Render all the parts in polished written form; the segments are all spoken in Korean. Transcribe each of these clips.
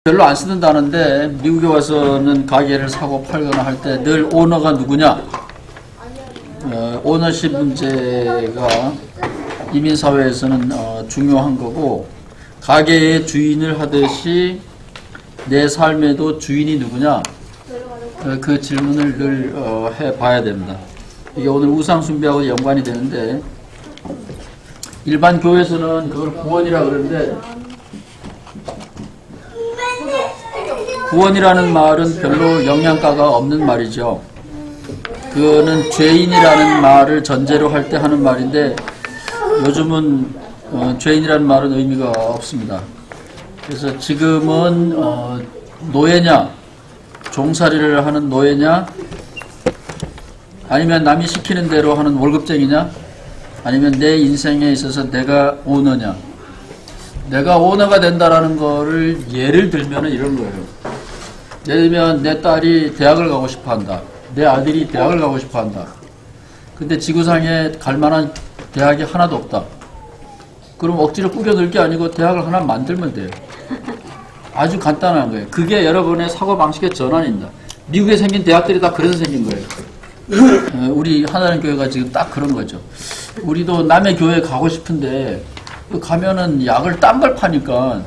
별로 안 쓰는다는데 미국에 와서는 가게를 사고 팔거나 할 때 늘 오너가 누구냐? 오너십 문제가 이민사회에서는 중요한 거고, 가게의 주인을 하듯이 내 삶에도 주인이 누구냐? 그 질문을 늘 해봐야 됩니다. 이게 오늘 우상숭배하고 연관이 되는데, 일반 교회에서는 그걸 구원이라고 그러는데, 구원이라는 말은 별로 영양가가 없는 말이죠. 그거는 죄인이라는 말을 전제로 할 때 하는 말인데, 요즘은 죄인이라는 말은 의미가 없습니다. 그래서 지금은 노예냐, 종살이를 하는 노예냐, 아니면 남이 시키는 대로 하는 월급쟁이냐, 아니면 내 인생에 있어서 내가 오너냐. 내가 오너가 된다라는 거를 예를 들면 이런 거예요. 예를 들면 내 딸이 대학을 가고 싶어 한다. 내 아들이 대학을 가고 싶어 한다. 근데 지구상에 갈 만한 대학이 하나도 없다. 그럼 억지로 꾸겨 넣을 게 아니고 대학을 하나 만들면 돼요. 아주 간단한 거예요. 그게 여러분의 사고방식의 전환입니다. 미국에 생긴 대학들이 다 그래서 생긴 거예요. 우리 하나님 교회가 지금 딱 그런 거죠. 우리도 남의 교회에 가고 싶은데 가면은 약을 딴 걸 파니까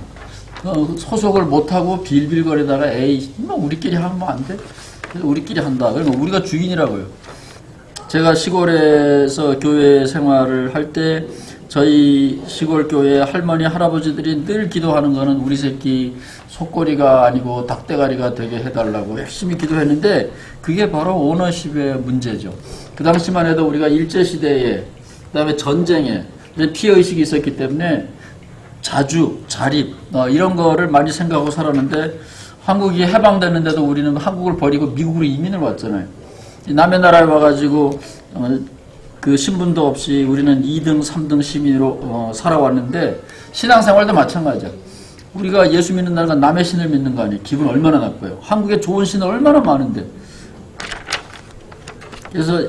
소속을 못하고 빌빌거리다가 에이 뭐 우리끼리 하면 안 돼? 우리끼리 한다. 그러면 우리가 주인이라고요. 제가 시골에서 교회 생활을 할 때 저희 시골 교회 할머니 할아버지들이 늘 기도하는 거는 우리 새끼 속꼬리가 아니고 닭대가리가 되게 해달라고 열심히 기도했는데, 그게 바로 오너십의 문제죠. 그 당시만 해도 우리가 일제시대에, 그 다음에 전쟁에 피해의식이 있었기 때문에 자주, 자립 이런 거를 많이 생각하고 살았는데, 한국이 해방됐는데도 우리는 한국을 버리고 미국으로 이민을 왔잖아요. 남의 나라에 와가지고 그 신분도 없이 우리는 2등, 3등 시민으로 살아왔는데, 신앙생활도 마찬가지야. 우리가 예수 믿는 나라가 남의 신을 믿는 거 아니에요. 기분 얼마나 나빠요. 한국에 좋은 신은 얼마나 많은데. 그래서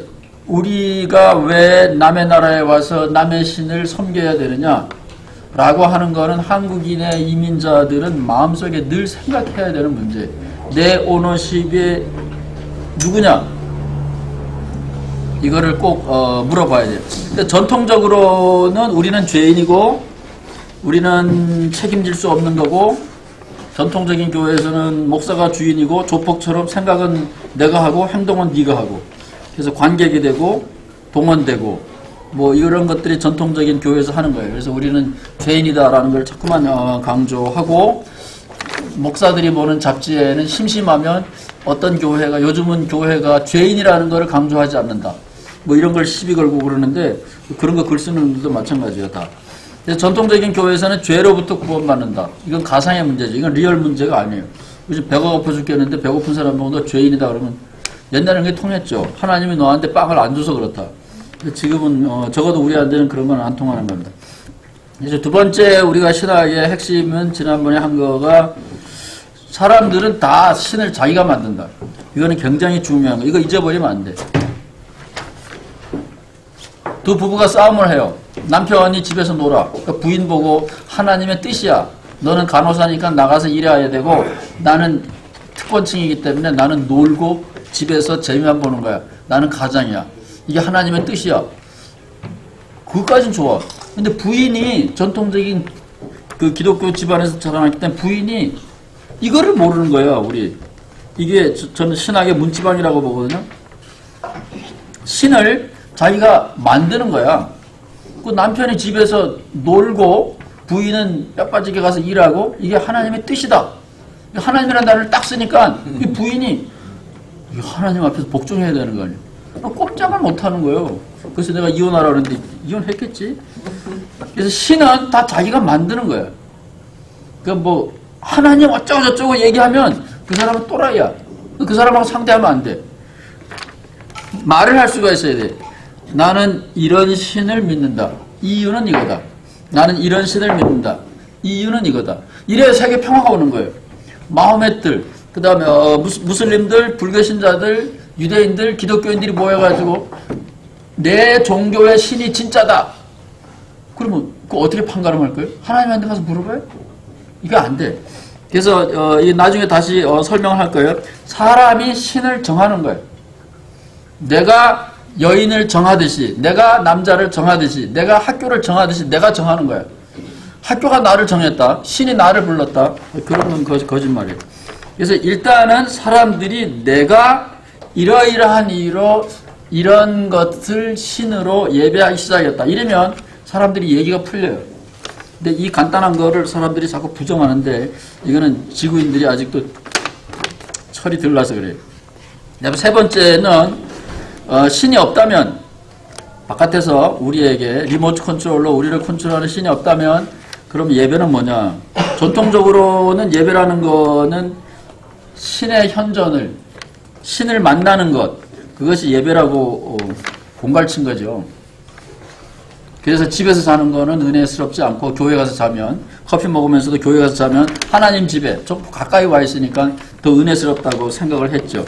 우리가 왜 남의 나라에 와서 남의 신을 섬겨야 되느냐 라고 하는 거는 한국인의 이민자들은 마음속에 늘 생각해야 되는 문제예요. 내 오너십이 누구냐? 이거를 꼭 물어봐야 돼요. 근데 전통적으로는 우리는 죄인이고 우리는 책임질 수 없는 거고, 전통적인 교회에서는 목사가 주인이고 조폭처럼 생각은 내가 하고 행동은 네가 하고, 그래서 관객이 되고 동원되고 뭐 이런 것들이 전통적인 교회에서 하는 거예요. 그래서 우리는 죄인이다라는 걸 자꾸만 강조하고, 목사들이 보는 잡지에는 심심하면 어떤 교회가, 요즘은 교회가 죄인이라는 걸 강조하지 않는다, 뭐 이런 걸 시비 걸고 그러는데, 그런 거 글 쓰는 분들도 마찬가지예요. 다. 그래서 전통적인 교회에서는 죄로부터 구원받는다. 이건 가상의 문제죠. 이건 리얼 문제가 아니에요. 요즘 배가 고파 죽겠는데 배고픈 사람 보고 너 죄인이다 그러면, 옛날에는 그게 통했죠. 하나님이 너한테 빵을 안 줘서 그렇다. 지금은 적어도 우리한테는 그런 건 안 통하는 겁니다. 이제 두 번째 우리가 신학의 핵심은 지난번에 한 거가, 사람들은 다 신을 자기가 만든다. 이거는 굉장히 중요한 거. 이거 잊어버리면 안 돼. 두 부부가 싸움을 해요. 남편이 집에서 놀아. 그러니까 부인 보고 하나님의 뜻이야. 너는 간호사니까 나가서 일해야 되고 나는 특권층이기 때문에 나는 놀고 집에서 재미만 보는 거야. 나는 가장이야. 이게 하나님의 뜻이야. 그것까진 좋아. 근데 부인이 전통적인 그 기독교 집안에서 자라났기 때문에 부인이 이거를 모르는 거야, 우리. 이게 저는 신학의 문지방이라고 보거든요. 신을 자기가 만드는 거야. 그 남편이 집에서 놀고 부인은 뼈 빠지게 가서 일하고, 이게 하나님의 뜻이다. 하나님이라는 단어를 딱 쓰니까 이 부인이 하나님 앞에서 복종해야 되는 거 아니에요. 꼼짝을 못 하는 거예요. 그래서 내가 이혼하라 그랬는데 이혼했겠지. 그래서 신은 다 자기가 만드는 거야. 그러니까 뭐 하나님 어쩌고 저쩌고 얘기하면 그 사람은 또라이야. 그 사람하고 상대하면 안 돼. 말을 할 수가 있어야 돼. 나는 이런 신을 믿는다. 이유는 이거다. 나는 이런 신을 믿는다. 이유는 이거다. 이래야 세계 평화가 오는 거예요. 마호메들, 그 다음에 무슬림들, 불교신자들, 유대인들, 기독교인들이 모여가지고 내 종교의 신이 진짜다. 그러면 그거 어떻게 판가름할 거예요? 하나님한테 가서 물어봐요? 이게 안 돼. 그래서 이 나중에 다시 설명을 할 거예요. 사람이 신을 정하는 거예요. 내가 여인을 정하듯이, 내가 남자를 정하듯이, 내가 학교를 정하듯이 내가 정하는 거예요. 학교가 나를 정했다. 신이 나를 불렀다. 그런 건 거짓말이에요. 그래서 일단은 사람들이 내가 이러이러한 이유로 이런 것을 신으로 예배하기 시작했다. 이러면 사람들이 얘기가 풀려요. 근데 이 간단한 거를 사람들이 자꾸 부정하는데 이거는 지구인들이 아직도 철이 덜 나서 그래요. 세 번째는 신이 없다면, 바깥에서 우리에게 리모트 컨트롤로 우리를 컨트롤하는 신이 없다면 그럼 예배는 뭐냐? 전통적으로는 예배라는 거는 신의 현존을, 신을 만나는 것, 그것이 예배라고 공갈친 거죠. 그래서 집에서 자는 거는 은혜스럽지 않고 교회 가서 자면, 커피 먹으면서도 교회 가서 자면 하나님 집에 좀 가까이 와 있으니까 더 은혜스럽다고 생각을 했죠.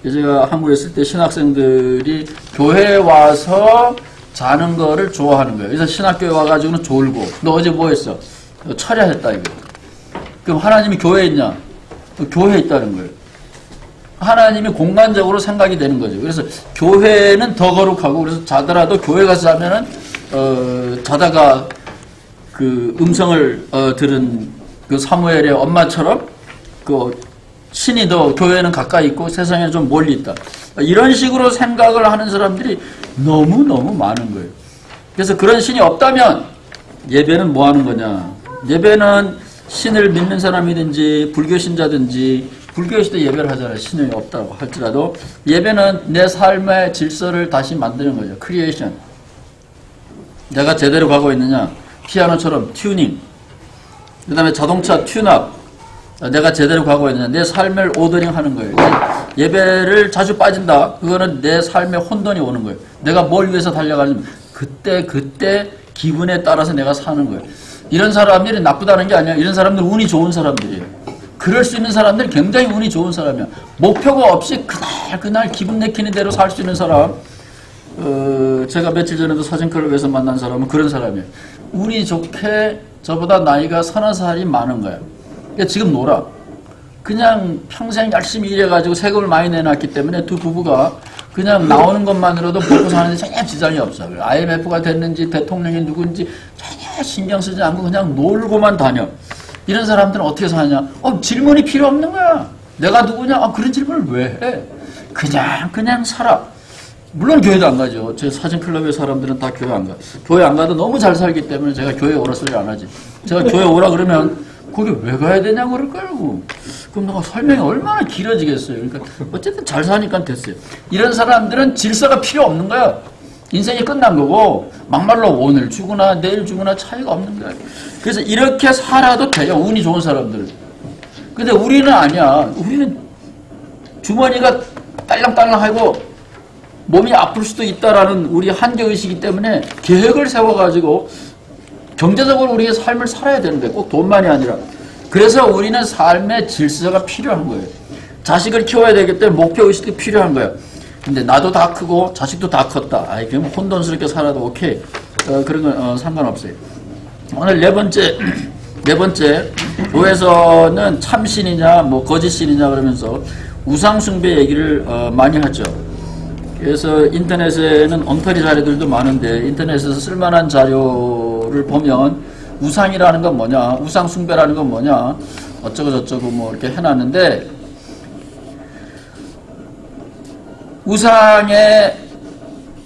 제가 한국에 있을 때 신학생들이 교회에 와서 자는 거를 좋아하는 거예요. 그래서 신학교에 와가지고는 졸고, 너 어제 뭐 했어? 철야했다 이거. 그럼 하나님이 교회에 있냐? 교회에 있다는 거예요. 하나님이 공간적으로 생각이 되는 거죠. 그래서 교회는 더 거룩하고, 그래서 자더라도 교회 가서 자면은 자다가 그 음성을 들은 그 사무엘의 엄마처럼 그 신이 더 교회는 가까이 있고 세상에는 좀 멀리 있다. 이런 식으로 생각을 하는 사람들이 너무너무 많은 거예요. 그래서 그런 신이 없다면 예배는 뭐 하는 거냐? 예배는 신을 믿는 사람이든지 불교 신자든지, 불교에서도 예배를 하잖아요. 신이 없다고 할지라도 예배는 내 삶의 질서를 다시 만드는 거죠. 크리에이션. 내가 제대로 가고 있느냐? 피아노처럼 튜닝. 그 다음에 자동차 튠업. 내가 제대로 가고 있느냐? 내 삶을 오더링 하는 거예요. 예배를 자주 빠진다. 그거는 내 삶에 혼돈이 오는 거예요. 내가 뭘 위해서 달려가는지 그때 기분에 따라서 내가 사는 거예요. 이런 사람들이 나쁘다는 게 아니야. 이런 사람들은 운이 좋은 사람들이에요. 그럴 수 있는 사람들이 굉장히 운이 좋은 사람이야. 목표가 없이 그날 기분 내키는 대로 살 수 있는 사람. 제가 며칠 전에도 사진클럽에서 만난 사람은 그런 사람이에요. 운이 좋게 저보다 나이가 30살이 많은 거야. 그러니까 지금 놀아. 그냥 평생 열심히 일해가지고 세금을 많이 내놨기 때문에 두 부부가 그냥 나오는 것만으로도 먹고 사는데 전혀 지장이 없어. IMF가 됐는지 대통령이 누군지 전혀 신경 쓰지 않고 그냥 놀고만 다녀. 이런 사람들은 어떻게 사냐? 질문이 필요 없는 거야. 내가 누구냐? 그런 질문을 왜 해? 그냥 살아. 물론 교회도 안 가죠. 제 사진클럽의 사람들은 다 교회 안 가. 교회 안 가도 너무 잘 살기 때문에 제가 교회에 오라 소리 안 하지. 제가 교회 오라 그러면 거기 왜 가야 되냐고 그럴 거고. 그럼 내가 설명이 얼마나 길어지겠어요. 그러니까 어쨌든 잘 사니까 됐어요. 이런 사람들은 질서가 필요 없는 거야. 인생이 끝난 거고 막말로 오늘 죽으나 내일 죽으나 차이가 없는 거야. 그래서 이렇게 살아도 돼요. 운이 좋은 사람들은. 근데 우리는 아니야. 우리는 주머니가 딸랑딸랑하고 몸이 아플 수도 있다라는 우리 한계의식이기 때문에 계획을 세워가지고 경제적으로 우리의 삶을 살아야 되는데 꼭 돈만이 아니라. 그래서 우리는 삶의 질서가 필요한 거예요. 자식을 키워야 되기 때문에 목표의식도 필요한 거예요. 근데 나도 다 크고 자식도 다 컸다. 그럼 혼돈스럽게 살아도 오케이. 그런 건 상관없어요. 오늘 네 번째 교회에서는 참신이냐 뭐 거짓신이냐 그러면서 우상숭배 얘기를 많이 하죠. 그래서 인터넷에는 엉터리 자료들도 많은데 인터넷에서 쓸만한 자료를 보면 우상이라는 건 뭐냐, 우상 숭배라는 건 뭐냐, 어쩌고 저쩌고 뭐 이렇게 해놨는데, 우상의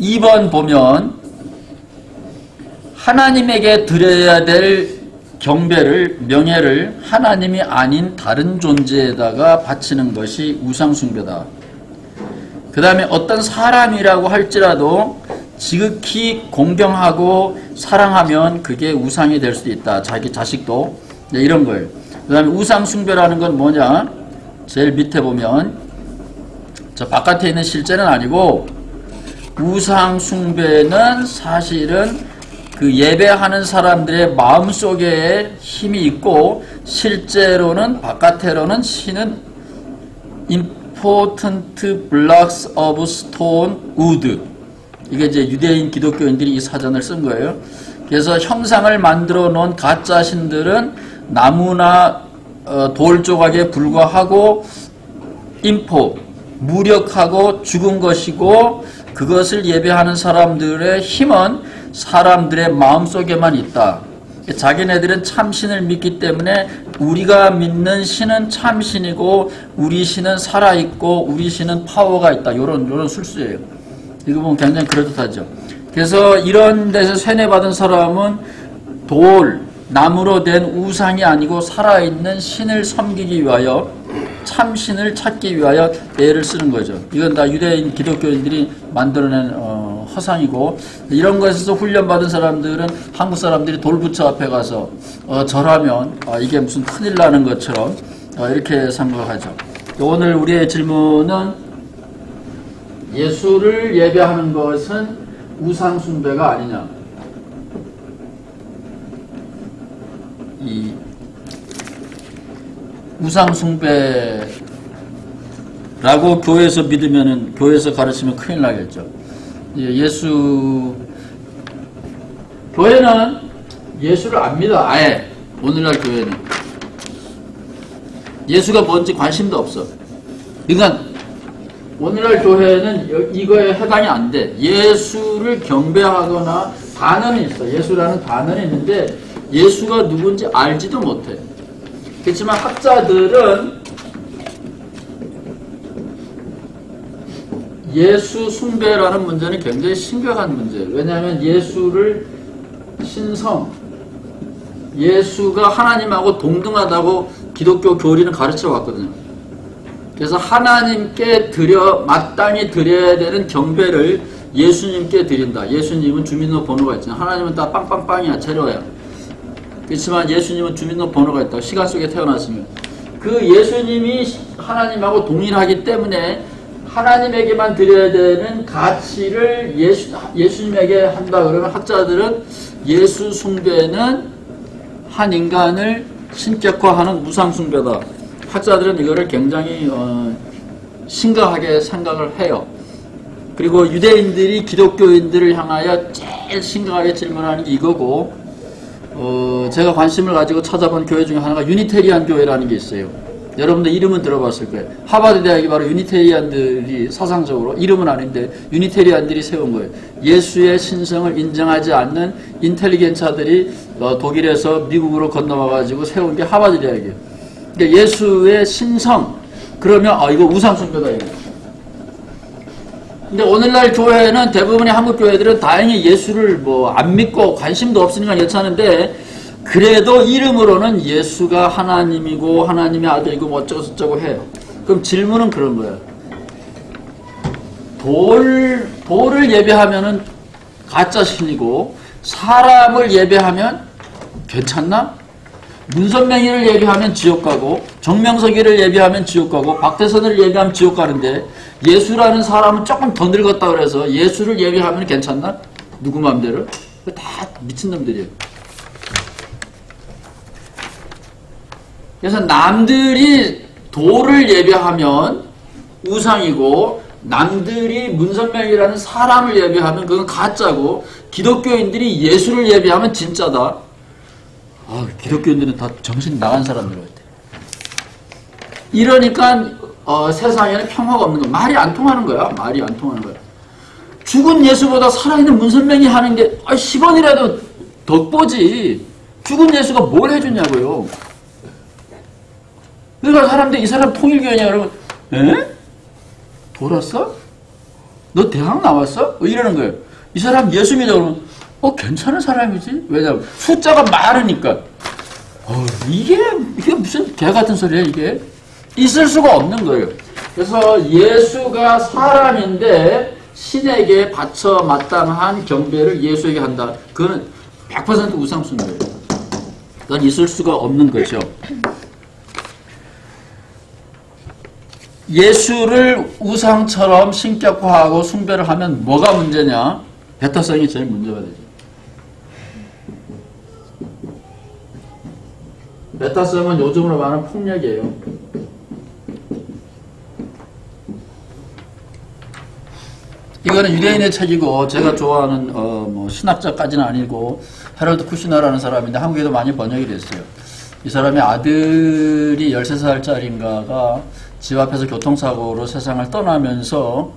2번 보면 하나님에게 드려야 될 경배를, 명예를 하나님이 아닌 다른 존재에다가 바치는 것이 우상 숭배다. 그 다음에 어떤 사람이라고 할지라도 지극히 공경하고 사랑하면 그게 우상이 될 수도 있다. 자기 자식도. 이런 거예요. 그 다음에 우상 숭배라는 건 뭐냐? 제일 밑에 보면 저 바깥에 있는 실제는 아니고 우상 숭배는 사실은 그 예배하는 사람들의 마음속에 힘이 있고 실제로는 바깥으로는 신은 important blocks of stone wood. 이게 이제 유대인 기독교인들이 이 사전을 쓴 거예요. 그래서 형상을 만들어 놓은 가짜 신들은 나무나 돌 조각에 불과하고 인포, 무력하고 죽은 것이고 그것을 예배하는 사람들의 힘은 사람들의 마음속에만 있다. 자기네들은 참신을 믿기 때문에 우리가 믿는 신은 참신이고 우리 신은 살아있고 우리 신은 파워가 있다. 요런 술수예요. 이거 보면 굉장히 그럴듯하죠. 그래서 이런 데서 세뇌받은 사람은 돌, 나무로 된 우상이 아니고 살아있는 신을 섬기기 위하여 참신을 찾기 위하여 애를 쓰는 거죠. 이건 다 유대인 기독교인들이 만들어낸 허상이고 이런 것에서 훈련받은 사람들은 한국 사람들이 돌부처 앞에 가서 절하면 이게 무슨 큰일 나는 것처럼 이렇게 생각하죠. 오늘 우리의 질문은 예수를 예배하는 것은 우상 숭배가 아니냐. 이 우상 숭배라고 교회에서 믿으면은 교회에서 가르치면 큰일 나겠죠. 교회는 예수를 안 믿어. 아예 오늘날 교회는 예수가 뭔지 관심도 없어. 그러니까 오늘날 교회는 이거에 해당이 안 돼. 예수를 경배하거나 단어는 있어. 예수라는 단어는 있는데 예수가 누군지 알지도 못해. 그렇지만 학자들은 예수 숭배라는 문제는 굉장히 심각한 문제예요. 왜냐하면 예수를 신성, 예수가 하나님하고 동등하다고 기독교 교리는 가르쳐 왔거든요. 그래서 하나님께 마땅히 드려야 되는 경배를 예수님께 드린다. 예수님은 주민등록번호가 있잖아요. 하나님은 다 빵빵빵이야. 제로야. 그렇지만 예수님은 주민등록번호가 있다. 시간 속에 태어났으면. 그 예수님이 하나님하고 동일하기 때문에 하나님에게만 드려야 되는 가치를 예수님에게 한다. 그러면 학자들은 예수 숭배는 한 인간을 신격화하는 우상 숭배다. 학자들은 이거를 굉장히 심각하게 생각을 해요. 그리고 유대인들이 기독교인들을 향하여 제일 심각하게 질문하는 게 이거고 제가 관심을 가지고 찾아본 교회 중에 하나가 유니테리안 교회라는 게 있어요. 여러분들 이름은 들어봤을 거예요. 하버드 대학이 바로 유니테리안들이 사상적으로, 이름은 아닌데 유니테리안들이 세운 거예요. 예수의 신성을 인정하지 않는 인텔리겐차들이 독일에서 미국으로 건너와가지고 세운 게 하버드 대학이에요. 그러니까 예수의 신성, 그러면 이거 우상숭배다 이거. 근데 오늘날 교회는 대부분의 한국 교회들은 다행히 예수를 안 믿고 관심도 없으니까 괜찮은데 그래도 이름으로는 예수가 하나님이고 하나님의 아들이고 어쩌고저쩌고 해요. 그럼 질문은 그런 거예요. 돌을 예배하면은 가짜 신이고 사람을 예배하면 괜찮나? 문선명이를 예배하면 지옥 가고 정명석이를 예배하면 지옥 가고 박태선을 예배하면 지옥 가는데 예수라는 사람은 조금 더 늙었다 그래서 예수를 예배하면 괜찮나? 누구 맘대로? 다 미친놈들이에요. 그래서 남들이 돌을 예배하면 우상이고 남들이 문선명이라는 사람을 예배하면 그건 가짜고 기독교인들이 예수를 예배하면 진짜다. 기독교인들은 다 정신 나간 사람들 같아. 이러니까 세상에는 평화가 없는 거야. 말이 안 통하는 거야. 말이 안 통하는 거야. 죽은 예수보다 살아있는 문선명이 하는 게 10원이라도 덕보지. 죽은 예수가 뭘 해주냐고요. 그러니까 사람들이 이 사람 통일교회냐 그러면 에? 돌았어? 너 대학 나왔어? 이러는 거예요. 이 사람 예수 믿어 그러면 괜찮은 사람이지? 왜냐면 숫자가 많으니까. 이게 무슨 개 같은 소리야 이게? 있을 수가 없는 거예요. 그래서 예수가 사람인데 신에게 바쳐 마땅한 경배를 예수에게 한다. 그거는 100% 우상숭배예요. 그건 있을 수가 없는 거죠. 예수를 우상처럼 신격화하고 숭배를 하면 뭐가 문제냐? 배타성이 제일 문제가 되죠. 배타성은 요즘으로 말하는 폭력이에요. 이거는 유대인의 책이고 제가 좋아하는 신학자까지는 아니고 헤럴드 쿠시너라는 사람인데 한국에도 많이 번역이 됐어요. 이 사람의 아들이 13살짜리인가가 집 앞에서 교통사고로 세상을 떠나면서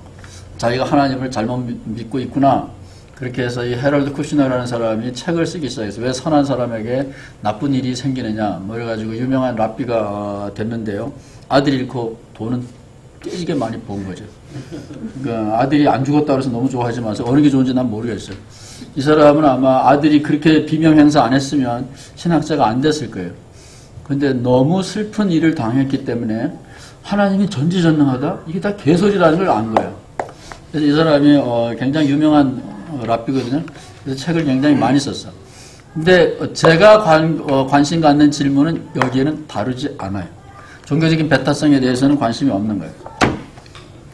자기가 하나님을 잘못 믿고 있구나. 그렇게 해서 이 헤럴드 쿠시너라는 사람이 책을 쓰기 시작했어요. 왜 선한 사람에게 나쁜 일이 생기느냐. 뭐 이래가지고 유명한 랍비가 됐는데요. 아들 잃고 돈은 깨지게 많이 번 거죠. 그러니까 아들이 안 죽었다고 해서 너무 좋아하지 마세요. 어느 게 좋은지 난 모르겠어요. 이 사람은 아마 아들이 그렇게 비명 행사 안 했으면 신학자가 안 됐을 거예요. 근데 너무 슬픈 일을 당했기 때문에 하나님이 전지전능하다? 이게 다 개소리라는 걸 안 거예요. 그래서 이 사람이 굉장히 유명한 랍비거든요. 그래서 책을 굉장히 많이 썼어. 근데 제가 관심 갖는 질문은 여기에는 다루지 않아요. 종교적인 배타성에 대해서는 관심이 없는 거예요.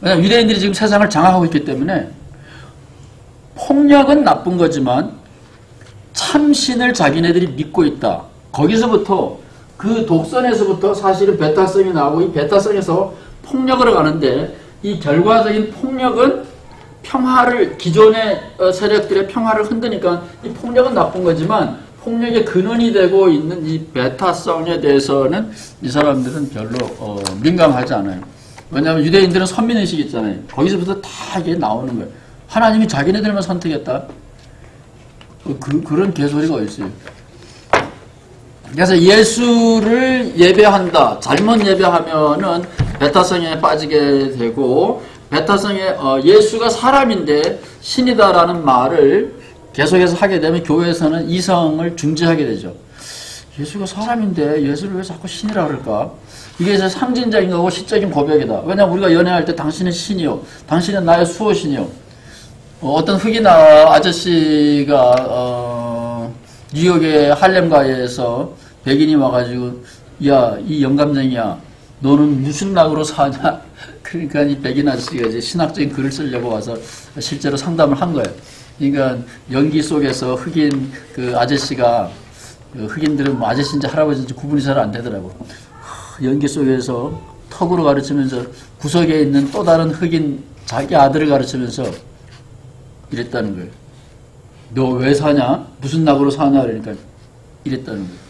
왜냐하면 유대인들이 지금 세상을 장악하고 있기 때문에 폭력은 나쁜 거지만 참신을 자기네들이 믿고 있다. 거기서부터 그 독선에서부터 사실은 배타성이 나오고 이 배타성에서 폭력으로 가는데 이 결과적인 폭력은 평화를 기존의 세력들의 평화를 흔드니까 이 폭력은 나쁜 거지만 폭력의 근원이 되고 있는 이 배타성에 대해서는 이 사람들은 별로 민감하지 않아요. 왜냐하면 유대인들은 선민의식이 있잖아요. 거기서부터 다 이게 나오는 거예요. 하나님이 자기네들만 선택했다. 그런 개소리가 어딨어요. 그래서 예수를 예배한다. 잘못 예배하면은 배타성에 빠지게 되고, 배타성에 예수가 사람인데 신이다라는 말을 계속해서 하게 되면 교회에서는 이성을 중지하게 되죠. 예수가 사람인데 예수를 왜 자꾸 신이라 그럴까? 이게 이제 상징적인 거고 시적인 고백이다. 왜냐하면 우리가 연애할 때 당신은 신이요, 당신은 나의 수호신이요. 어떤 흑인 아저씨가 뉴욕의 할렘가에서 백인이 와가지고 야, 이 영감쟁이야, 너는 무슨 낙으로 사냐? 그러니까 이 백인 아저씨가 이제 신학적인 글을 쓰려고 와서 실제로 상담을 한 거예요. 그러니까 연기 속에서 흑인 그 아저씨가, 흑인들은 뭐 아저씨인지 할아버지인지 구분이 잘 안 되더라고. 연기 속에서 턱으로 가르치면서 구석에 있는 또 다른 흑인 자기 아들을 가르치면서 이랬다는 거예요. 너 왜 사냐? 무슨 낙으로 사냐? 그러니까 이랬다는 거예요.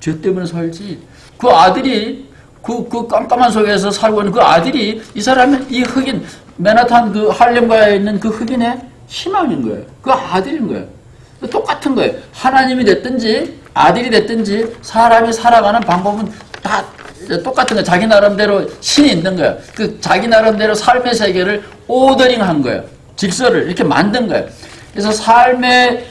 죄 때문에 살지. 그 아들이 그 깜깜한 속에서 살고 있는 그 아들이 이 사람은 이 흑인 맨하탄 그 할렘가에 있는 그 흑인의 희망인 거예요. 그 아들인 거예요. 똑같은 거예요. 하나님이 됐든지 아들이 됐든지 사람이 살아가는 방법은 다 똑같은 거예요. 자기 나름대로 신이 있는 거예요. 그 자기 나름대로 삶의 세계를 오더링한 거예요. 질서를 이렇게 만든 거예요. 그래서 삶의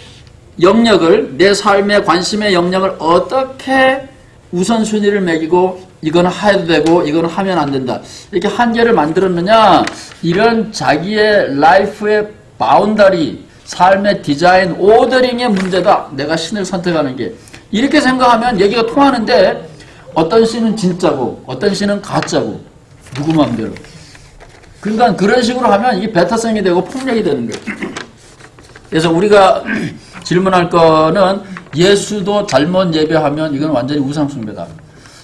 영역을, 내 삶의 관심의 영역을 어떻게 우선순위를 매기고 이건 해도 되고 이건 하면 안 된다, 이렇게 한계를 만들었느냐, 이런 자기의 라이프의 바운더리, 삶의 디자인, 오더링의 문제다. 내가 신을 선택하는 게. 이렇게 생각하면 얘기가 통하는데 어떤 신은 진짜고 어떤 신은 가짜고 누구 마음대로. 그러니까 그런 식으로 하면 이게 배타성이 되고 폭력이 되는 거예요. 그래서 우리가 질문할 거는 예수도 잘못 예배하면 이건 완전히 우상숭배다.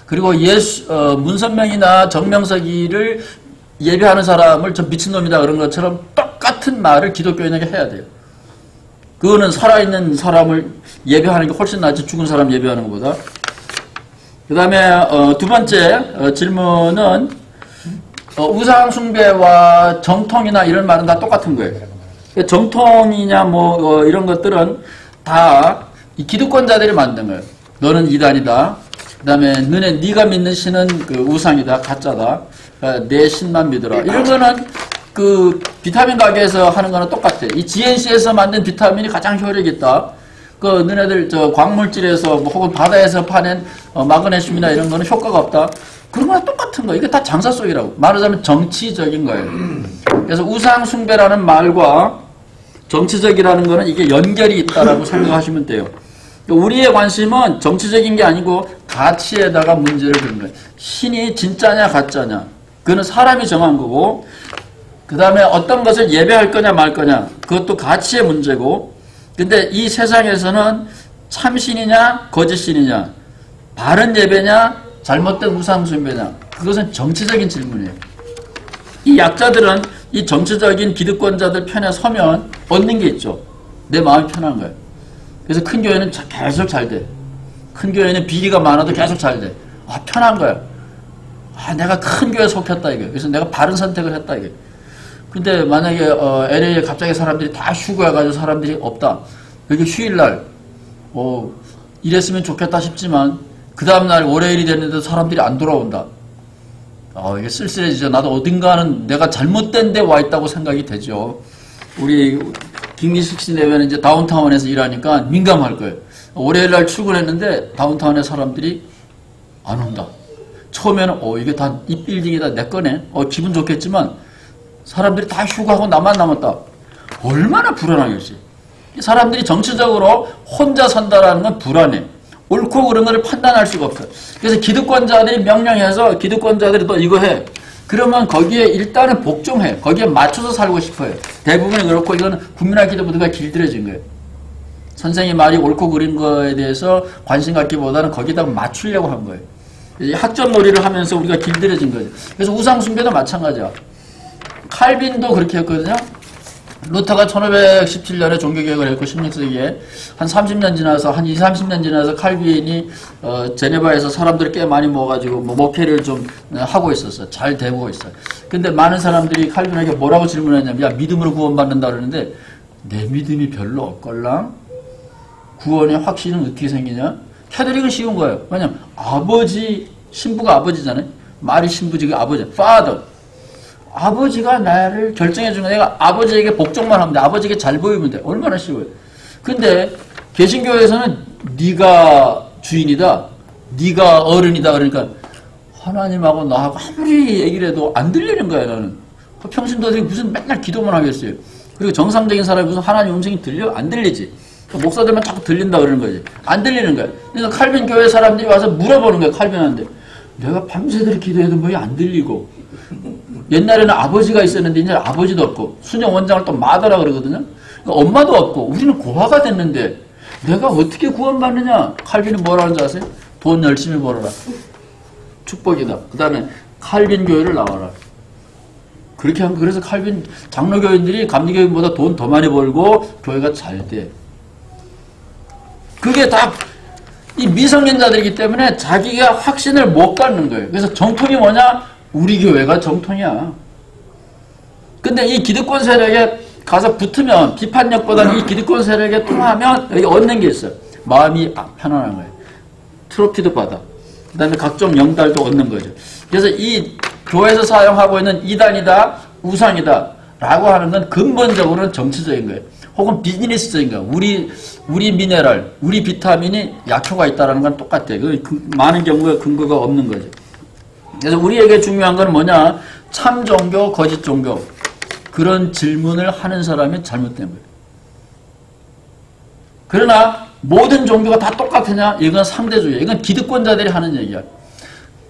그리고 문선명이나 정명석이를 예배하는 사람을 저 미친놈이다 그런 것처럼 똑같은 말을 기독교인에게 해야 돼요. 그거는 살아있는 사람을 예배하는 게 훨씬 낫지 죽은 사람 예배하는 것보다. 그 다음에 두 번째 질문은 우상숭배와 정통이나 이런 말은 다 똑같은 거예요. 정통이냐 뭐 이런 것들은 다 이 기득권자들이 만든 거예요. 너는 이단이다. 그 다음에 네가 믿는 신은 그 우상이다, 가짜다. 그러니까 내 신만 믿어라. 이런 거는 그 비타민 가게에서 하는 거는 똑같아. 이 GNC에서 만든 비타민이 가장 효력이 있다. 그 너네들 저 광물질에서 뭐 혹은 바다에서 파낸 마그네슘이나 이런 거는 효과가 없다. 그런 거랑 똑같은 거예요. 이게 다 장사 속이라고. 말하자면 정치적인 거예요. 그래서 우상숭배라는 말과 정치적이라는 거는 이게 연결이 있다라고 생각하시면 돼요. 우리의 관심은 정치적인 게 아니고 가치에다가 문제를 두는 거예요. 신이 진짜냐 가짜냐, 그거는 사람이 정한 거고, 그 다음에 어떤 것을 예배할 거냐 말 거냐, 그것도 가치의 문제고. 근데 이 세상에서는 참신이냐 거짓신이냐, 바른 예배냐 잘못된 우상숭배냐, 그것은 정치적인 질문이에요. 이 약자들은 이 정치적인 기득권자들 편에 서면 얻는 게 있죠. 내 마음이 편한 거예요. 그래서 큰 교회는 계속 잘 돼. 큰 교회는 비리가 많아도 계속 잘 돼. 아, 편한 거야. 아, 내가 큰 교회에 속했다, 이게. 그래서 내가 바른 선택을 했다, 이게. 근데 만약에, LA에 갑자기 사람들이 다 휴가해가지고 사람들이 없다. 여기 휴일날, 이랬으면 좋겠다 싶지만, 그 다음날 월요일이 됐는데도 사람들이 안 돌아온다. 이게 쓸쓸해지죠. 나도 어딘가는 내가 잘못된 데 와 있다고 생각이 되죠. 우리 김기식 씨 내외는 이제 다운타운에서 일하니까 민감할 거예요. 월요일날 출근했는데 다운타운에 사람들이 안 온다. 처음에는 이게 다 이 빌딩이 다 내 거네. 기분 좋겠지만 사람들이 다 휴가하고 나만 남았다. 얼마나 불안하겠지. 사람들이 정치적으로 혼자 산다라는 건 불안해. 옳고 그른 걸 판단할 수가 없어요. 그래서 기득권자들이 명령해서 기득권자들이 또 이거 해. 그러면 거기에 일단은 복종해. 거기에 맞춰서 살고 싶어요. 대부분이 그렇고 이거는 국민학 기도부터가 길들여진 거예요. 선생님 말이 옳고 그린 거에 대해서 관심 갖기보다는 거기다가 맞추려고 한 거예요. 학점 놀이를 하면서 우리가 길들여진 거죠. 그래서 우상숭배도 마찬가지야. 칼빈도 그렇게 했거든요. 루터가 1517년에 종교개혁을 했고 16세기에 한 30년 지나서 한 20, 30년 지나서 칼빈이 제네바에서 사람들이 꽤 많이 모아가지고 목회를 좀 하고 있었어요. 잘 되고 있어요. 근데 많은 사람들이 칼빈에게 뭐라고 질문했냐면 야 믿음으로 구원받는다 그러는데 내 믿음이 별로 없걸랑? 구원의 확신은 어떻게 생기냐? 캐톨릭은 쉬운 거예요. 왜냐면 아버지 신부가 아버지잖아요. 말이 신부지 아버지 father. 아버지가 나를 결정해 주는 내가 아버지에게 복종만 하면 돼. 아버지에게 잘 보이면 돼. 얼마나 쉬워요. 근데 개신교에서는 네가 주인이다. 네가 어른이다. 그러니까 하나님하고 나하고 아무리 얘기를 해도 안 들리는 거야 나는. 평신도들이 무슨 맨날 기도만 하겠어요. 그리고 정상적인 사람이 무슨 하나님 음성이 들려? 안 들리지. 목사들만 자꾸 들린다 그러는 거지. 안 들리는 거야. 그래서 칼빈 교회 사람들이 와서 물어보는 거야. 칼빈한테. 내가 밤새도록 기도해도 뭐 안 들리고. 옛날에는 아버지가 있었는데 이제 아버지도 없고 순영 원장을 또 마더라 그러거든요. 그러니까 엄마도 없고 우리는 고아가 됐는데 내가 어떻게 구원받느냐. 칼빈이 뭐라 하는지 아세요? 돈 열심히 벌어라. 축복이다. 그 다음에 칼빈 교회를 나와라. 그렇게 하면 그래서 칼빈 장로교인들이 감리교인보다 돈 더 많이 벌고 교회가 잘 돼. 그게 다 이 미성년자들이기 때문에 자기가 확신을 못 갖는 거예요. 그래서 정통이 뭐냐? 우리 교회가 정통이야. 근데 이 기득권 세력에 가서 붙으면 비판력보다는 이 기득권 세력에 통하면 여기 얻는 게 있어요. 마음이 편안한 거예요. 트로피도 받아. 그 다음에 각종 영달도 얻는 거죠. 그래서 이 교회에서 사용하고 있는 이단이다, 우상이다 라고 하는 건 근본적으로는 정치적인 거예요. 혹은 비즈니스적인 거예요. 우리 미네랄, 우리 비타민이 약효가 있다는 건 똑같아요. 많은 경우에 근거가 없는 거죠. 그래서 우리에게 중요한 건 뭐냐? 참 종교, 거짓 종교. 그런 질문을 하는 사람이 잘못된 거예요. 그러나 모든 종교가 다 똑같으냐? 이건 상대주의. 이건 기득권자들이 하는 얘기야.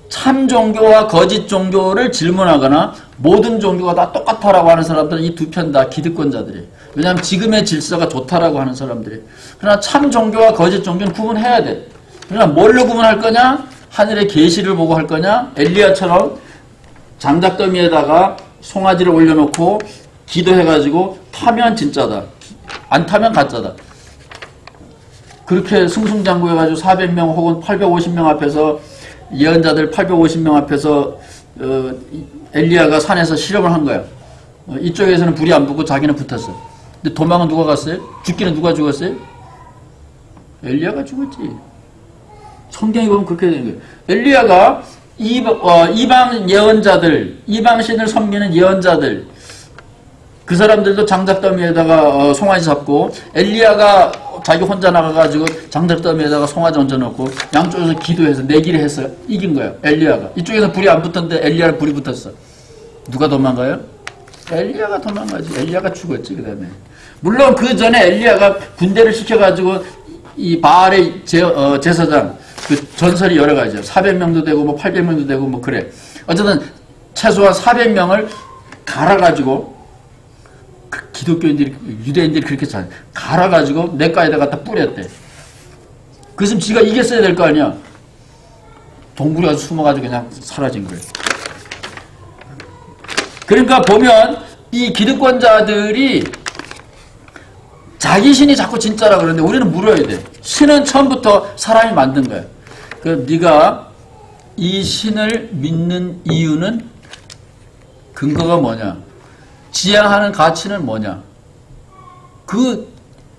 참 종교와 거짓 종교를 질문하거나 모든 종교가 다 똑같다라고 하는 사람들은 이 두 편 다 기득권자들이에요. 왜냐하면 지금의 질서가 좋다라고 하는 사람들이에요. 그러나 참 종교와 거짓 종교는 구분해야 돼. 그러나 뭘로 구분할 거냐? 하늘의 계시를 보고 할 거냐? 엘리야처럼 장작더미에다가 송아지를 올려놓고 기도해가지고 타면 진짜다. 안 타면 가짜다. 그렇게 승승장구해가지고 400명 혹은 850명 앞에서 예언자들 850명 앞에서 엘리야가 산에서 실험을 한 거야. 이쪽에서는 불이 안 붙고 자기는 붙었어. 근데 도망은 누가 갔어요? 죽기는 누가 죽었어요? 엘리야가 죽었지. 성경에 보면 그렇게 되는 거예요. 엘리야가 이방 예언자들, 이방신을 섬기는 예언자들, 그 사람들도 장작더미에다가 송아지 잡고 엘리야가 자기 혼자 나가가지고 장작더미에다가 송아지 얹어놓고 양쪽에서 기도해서 내기를 해서 이긴 거야. 엘리야가. 이쪽에서 불이 안 붙었는데 엘리야는 불이 붙었어. 누가 도망가요? 엘리야가 도망가지. 엘리야가 죽었지. 그 다음에 물론 그 전에 엘리야가 군대를 시켜가지고 이 바알의 제사장 그 전설이 여러 가지죠. 400명도 되고 뭐 800명도 되고 뭐 그래. 어쨌든 최소한 400명을 갈아가지고 기독교인들이 유대인들이 그렇게 잘 갈아가지고 냇가에다 갖다 뿌렸대. 그래서 지가 이겼어야 될 거 아니야. 동굴에 가서 숨어가지고 그냥 사라진 거예요. 그러니까 보면 이 기득권자들이 자기 신이 자꾸 진짜라 그러는데 우리는 물어야 돼. 신은 처음부터 사람이 만든 거야. 그럼 네가 이 신을 믿는 이유는 근거가 뭐냐? 지향하는 가치는 뭐냐?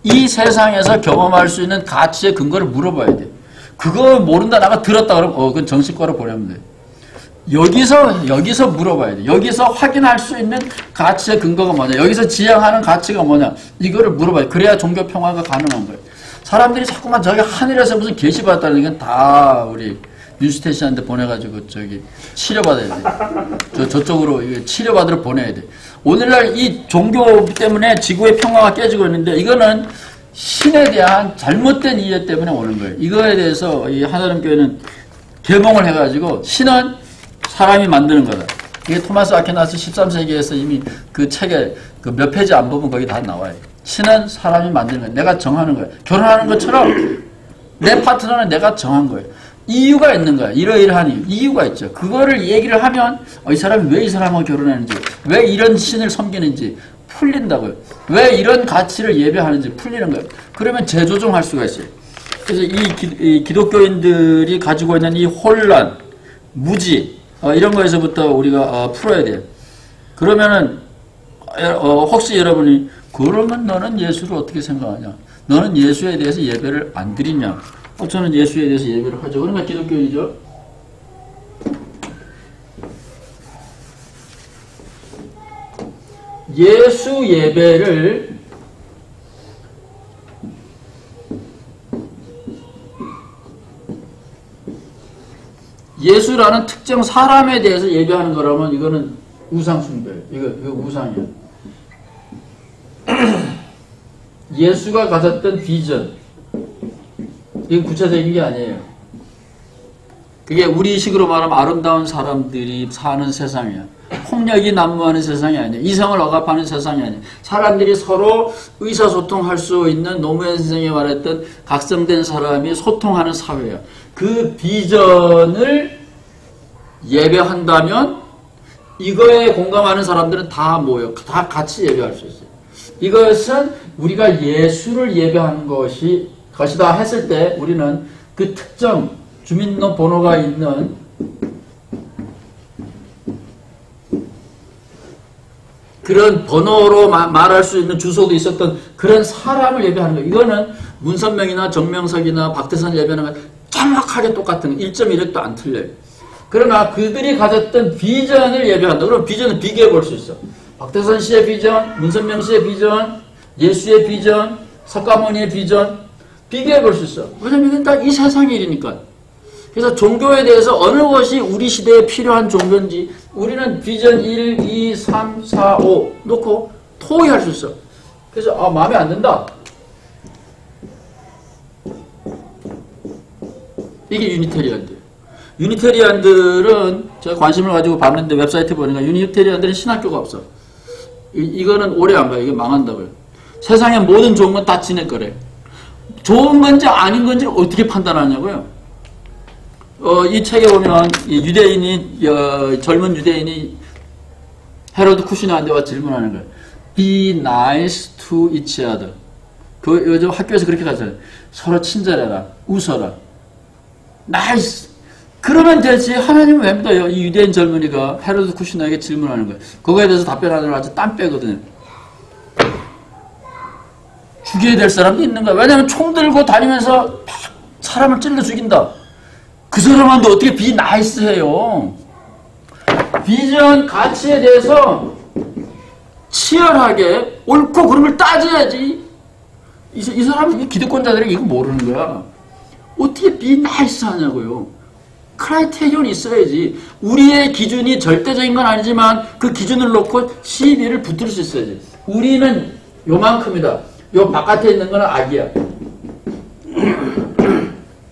이 세상에서 경험할 수 있는 가치의 근거를 물어봐야 돼. 그거 모른다, 나가 들었다 그러면 그건 정신과로 보내면 돼. 여기서 물어봐야 돼. 여기서 확인할 수 있는 가치의 근거가 뭐냐? 여기서 지향하는 가치가 뭐냐? 이거를 물어봐야 돼. 그래야 종교 평화가 가능한 거예요. 사람들이 자꾸만 저기 하늘에서 무슨 계시 받았다는 건 다 우리 윤수태 씨한테 보내가지고 치료받아야 돼. 저쪽으로 치료받으러 보내야 돼. 오늘날 이 종교 때문에 지구의 평화가 깨지고 있는데 이거는 신에 대한 잘못된 이해 때문에 오는 거예요. 이거에 대해서 이 하나님교회는 개몽을 해가지고 신은 사람이 만드는 거다. 이게 토마스 아퀴나스 13세기에서 이미 그 책에 그 몇 페이지 안 보면 거기 다 나와요. 신은 사람이 만드는 거야. 내가 정하는 거야. 결혼하는 것처럼 내 파트너는 내가 정한 거예요. 이유가 있는 거야. 이러이러한 이유가 있죠. 그거를 얘기를 하면 이 사람이 왜 이 사람하고 결혼하는지, 왜 이런 신을 섬기는지 풀린다고요. 왜 이런 가치를 예배하는지 풀리는 거예요. 그러면 재조정할 수가 있어요. 그래서 이 기독교인들이 가지고 있는 이 혼란, 무지 이런 거에서부터 우리가 풀어야 돼요. 그러면은 혹시 여러분이 그러면 너는 예수를 어떻게 생각하냐? 너는 예수에 대해서 예배를 안 드리냐? 저는 예수에 대해서 예배를 하죠. 그러니까 기독교인이죠. 예수 예배를 예수라는 특정 사람에 대해서 예배하는 거라면 이거는 우상숭배예요. 이거 우상이에요. 예수가 가졌던 비전, 이건 구체적인 게 아니에요. 그게 우리식으로 말하면 아름다운 사람들이 사는 세상이야. 폭력이 난무하는 세상이 아니야. 이성을 억압하는 세상이 아니야. 사람들이 서로 의사소통할 수 있는 노무현 선생이 말했던 각성된 사람이 소통하는 사회야. 그 비전을 예배한다면 이거에 공감하는 사람들은 다 모여. 다 같이 예배할 수 있어요. 이것은 우리가 예수를 예배하는 것이다 했을 때 우리는 그 특정 주민번호가 있는 그런 번호로 말할 수 있는 주소도 있었던 그런 사람을 예배하는 거예요. 이거는 문선명이나 정명석이나 박태선 예배하는 건 정확하게 똑같은 1.1획도 안 틀려요. 그러나 그들이 가졌던 비전을 예배한다. 그럼 비전을 비교해 볼 수 있어. 박태선 씨의 비전, 문선명 씨의 비전, 예수의 비전, 석가모니의 비전 비교해 볼 수 있어. 왜냐면 이건 다 이 세상의 일이니까. 그래서 종교에 대해서 어느 것이 우리 시대에 필요한 종교인지 우리는 비전 1, 2, 3, 4, 5 놓고 토의할 수 있어. 그래서 마음에 안 든다. 이게 유니테리안들. 유니테리안들은 제가 관심을 가지고 봤는데 웹사이트 보니까 유니테리안들은 신학교가 없어. 이거는 오래 안 가요. 이게 망한다고요. 세상의 모든 좋은 건 다 지낼 거래. 좋은 건지 아닌 건지 어떻게 판단하냐고요. 이 책에 보면 유대인이 젊은 유대인이 헤로드 쿠시나한테 와 질문하는 거예요. Be nice to each other. 그 요즘 학교에서 그렇게 가잖아요. 서로 친절해라, 웃어라. 나이스. 그러면 되지. 하나님은 왜 믿어요? 이 유대인 젊은이가 헤로드 쿠시나에게 질문하는 거예요. 그거에 대해서 답변하느라 아주 땀 빼거든요. 죽여야 될 사람도 있는 거야. 왜냐하면 총 들고 다니면서 막 사람을 찔러 죽인다. 그 사람한테 어떻게 비 나이스 해요? 비전 가치에 대해서 치열하게 옳고 그런 걸 따져야지. 이 사람은 기득권자들이 이거 모르는 거야. 어떻게 비 나이스 하냐고요. 크라이테리온이 있어야지. 우리의 기준이 절대적인 건 아니지만 그 기준을 놓고 시비를 붙들 수 있어야지. 우리는 요만큼이다. 요 바깥에 있는 건 악이야.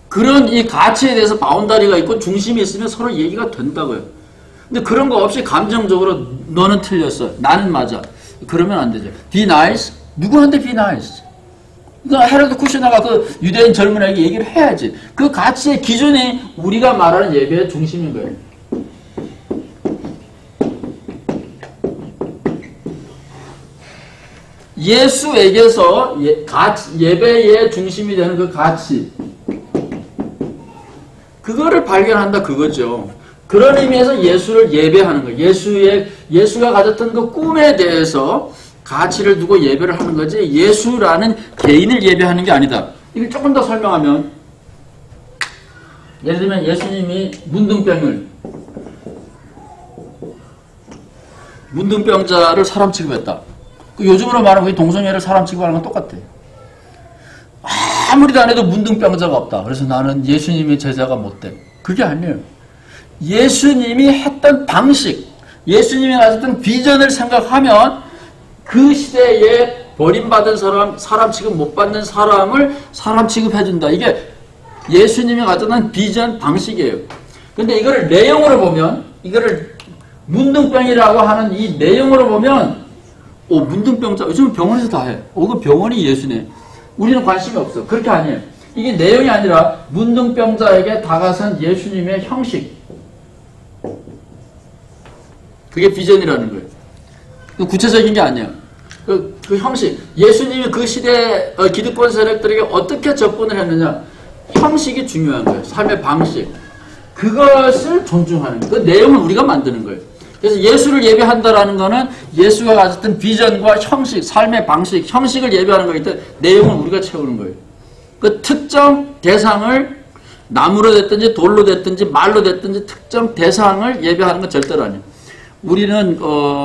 그런 이 가치에 대해서 바운다리가 있고 중심이 있으면 서로 얘기가 된다고요. 근데 그런 거 없이 감정적으로 너는 틀렸어. 나는 맞아. 그러면 안 되죠. Be nice? 누구한테 be nice? 그러니까 헤로드 쿠시나가 그 유대인 젊은이에게 얘기를 해야지. 그 가치의 기준이 우리가 말하는 예배의 중심인 거예요. 예수에게서 예배의 중심이 되는 그 가치, 그거를 발견한다 그거죠. 그런 의미에서 예수를 예배하는 거예요. 예수가 가졌던 그 꿈에 대해서 가치를 두고 예배를 하는 거지, 예수라는 개인을 예배하는 게 아니다. 이걸 조금 더 설명하면, 예를 들면 예수님이 문둥병자를 사람 취급했다. 요즘으로 말하면 동성애를 사람 취급하는 건 똑같아. 아무리 안 해도 문둥병자가 없다. 그래서 나는 예수님의 제자가 못 돼. 그게 아니에요. 예수님이 했던 방식, 예수님이 가졌던 비전을 생각하면 그 시대에 버림받은 사람 취급 못 받는 사람을 사람 취급해준다. 이게 예수님이 가졌던 비전 방식이에요. 근데 이거를 내용으로 보면, 이거를 문둥병이라고 하는 이 내용으로 보면, 문둥병자, 요즘 병원에서 다 해. 그 병원이 예수네. 우리는 관심이 없어. 그렇게 아니에요. 이게 내용이 아니라 문둥병자에게 다가선 예수님의 형식. 그게 비전이라는 거예요. 구체적인 게 아니에요. 그 형식. 예수님이 그 시대 기득권 세력들에게 어떻게 접근을 했느냐. 형식이 중요한 거예요. 삶의 방식. 그것을 존중하는 거예요. 그 내용을 우리가 만드는 거예요. 그래서 예수를 예배한다라는 거는 예수가 가졌던 비전과 형식, 삶의 방식, 형식을 예배하는 거기 때문에 내용을 우리가 채우는 거예요. 그 특정 대상을 나무로 됐든지 돌로 됐든지 말로 됐든지 특정 대상을 예배하는 건 절대로 아니에요. 우리는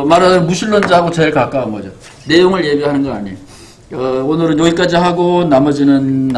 말하자면 무신론자하고 제일 가까운 거죠. 내용을 예배하는 건 아니에요. 오늘은 여기까지 하고 나머지는